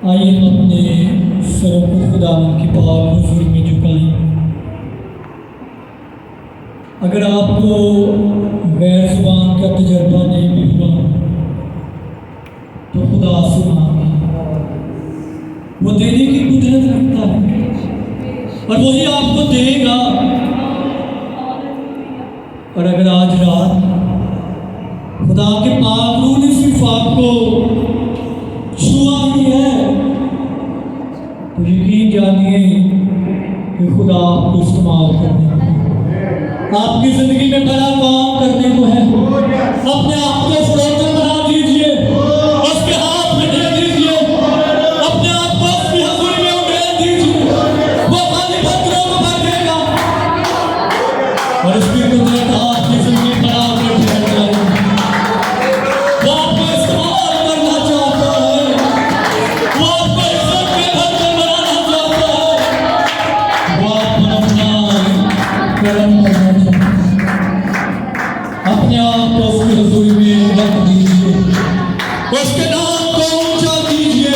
आइए हम अपने सरों को खुदा की पाक हुजूर में झुकाएं। अगर आपको गैर ज़ुबान का तजर्बा नहीं भी हुआ तो खुदा से मांगे, वो देने की कुदरत रखता है और वही आपको देगा। और अगर आज रात खुदा के पाक रूह ने सिर्फ आपको छुआ ही है तो यकीन जानिए कि खुदा आपको इस्तेमाल करने को, आपकी जिंदगी में बड़ा काम करने को है। अपने आप को फरोख्त बना दीजिए, उसके हाथ में दे दीजिए, अपने आप को उसकी हज़ूरी में उड़ेल दीजिए। वो खाली पत्थरों को भर देगा और उसकी कुदरत आपकी जिंदगी बना कर ठहर जाएगी। वो आपको इस्तेमाल करना चाहता है, वो आपको इज्जत के बर्तन बनाना चाहता है, वो आपको अपना कर्म करना चाहता है। अपने आप को उसकी हज़ूरी में रख दीजिए, उसके नाम को ऊंचा कीजिए।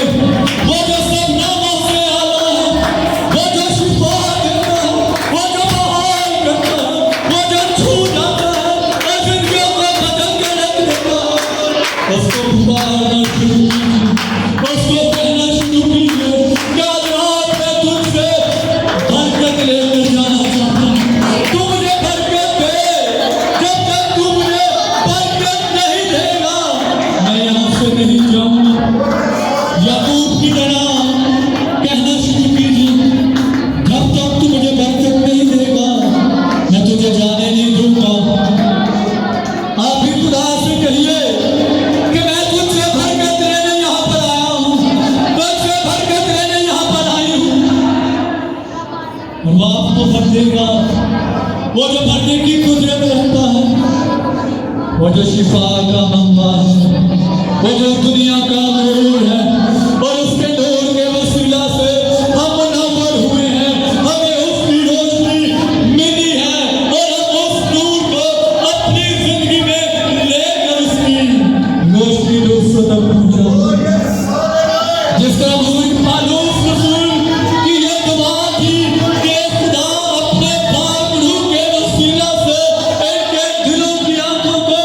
वो जो सब नामों से आला है, वो जो शिफा देता है, वो जो बहाल करता है, वो जो छू जाता है और जिंदगियों को बदल के रख देता है, उसको पुकारना शुरू कीजिए, उसको कहना शुरू कीजिए कि आज रात मैं तुझसे बरकत लेकर जाना चाहता हूँ। तू मुझे बरकत दे। जब तक तू मुझे बरकत नहीं देगा मैं यहाँ से नहीं जाऊंगा। याकूब की तरह कहना शुरू कीजिए, जब तक तू मुझे बरकत नहीं देगा मैं तुझे जाने नहीं दूंगा। आप भी खुदा से कहिए कि मैं तुझसे बरकत लेने यहाँ पर आया हूँ, तुझसे बरकत लेने यहाँ पर आई हूँ। और वो आपको भर देगा। वो जो भरने की कुदरत रखता है, वो जो शिफा का मंबा है, वो जो दुनिया का नूर है और उसके नूर के वसीला से हम मुनव्वर हुए हैं, हमें उसकी रोशनी मिली है और हम उस नूर को अपनी जिंदगी में लेकर उसकी रोशनी दूसरों तक पहुंचाएंगे। जिस तरह हुजूर पालूस रसूल की ये दुआ थी कि खुदा अपने पाक रूह के वसीला से इनके दिलों की आंखों को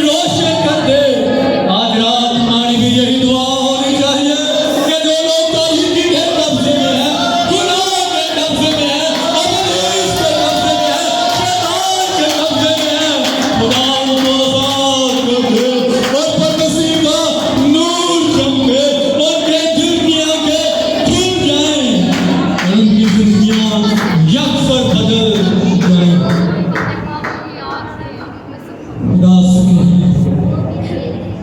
रोशन कर दे, आज रात हमारी भी यही दुआ होनी चाहिए कि जो लोग तारीकी के कब्जे में है, गुनाह के कब्जे में है, अबलीस के कब्जे में है, शैतान के कब्जे में है, खुदा उनको आजाद कर दे और बदनसीब का नूर चमके, उनके दिल की आंखें खुल जाएं और उनकी जिंदगियां यकसर बदल जाएं। खुदा से कहिए,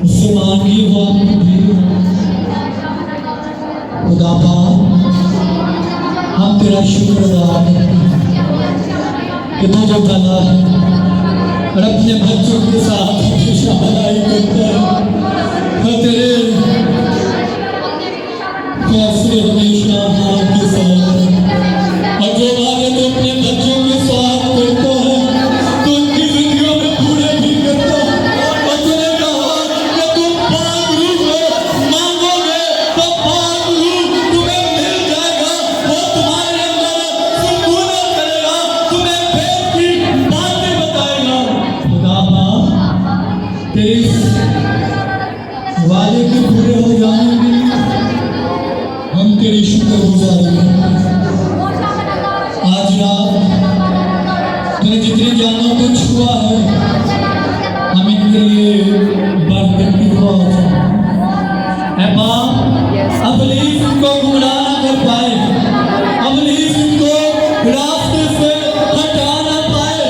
उससे मांगिए, वो आपको देगा। खुदा पाक, हम तेरा शुक्र अदा करते हैं कि तू जो भला है और अपने बच्चों के साथ हमेशा भलाई करता है और तेरे फैसले हमेशा आपके साथ हैं। और जो वादे तो अपने बच्चों के साथ करता है तो उनकी जिंदगियों में पूरे भी करता है। और तूने कहा कि तुम पाक रूह को मांगोगे तो पाक रूह तुम्हें मिल जाएगा, वो तुम्हारे अंदर सुकून करेगा, तुम्हें फेर की बातें बताएगा। खुदा पाक, तेरे इस वादे के पूरे हो जाने के लिए हम तेरी शुक्रगुजार हैं। आज रात तूने जितनी जानों को छुआ है, हम इनके लिए बरकत की दुआ करते हैं। ऐ बाप, अबलीस इनको गुमराह न कर पाए, अबलीस इनको रास्ते से हटा न पाए,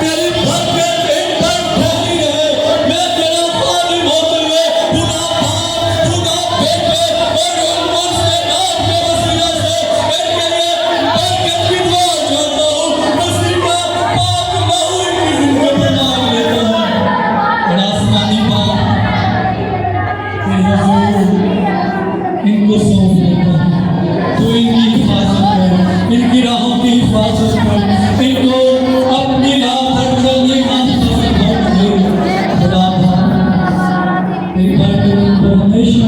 तेरी बरकत इन पर फैली रहे। मैं तेरा खादिम होते हुए खुदा बाप, खुदा बेटे और उसके नाम के वसीला से इनके लिए बरकत की दुआ चाहता हूँ। मसीह का पाक लहू इनकी जिंदगी में डाल लेता है और आसमानी बाप तेरे हजूर इनको सौंप देता है। तू इनकी हिफाजत कर, इनकी राहों की हिफाजत कर, इनको अपनी राह पर चलने का तौफीक दे। खुदा तेरी बरकत इनको हमेशा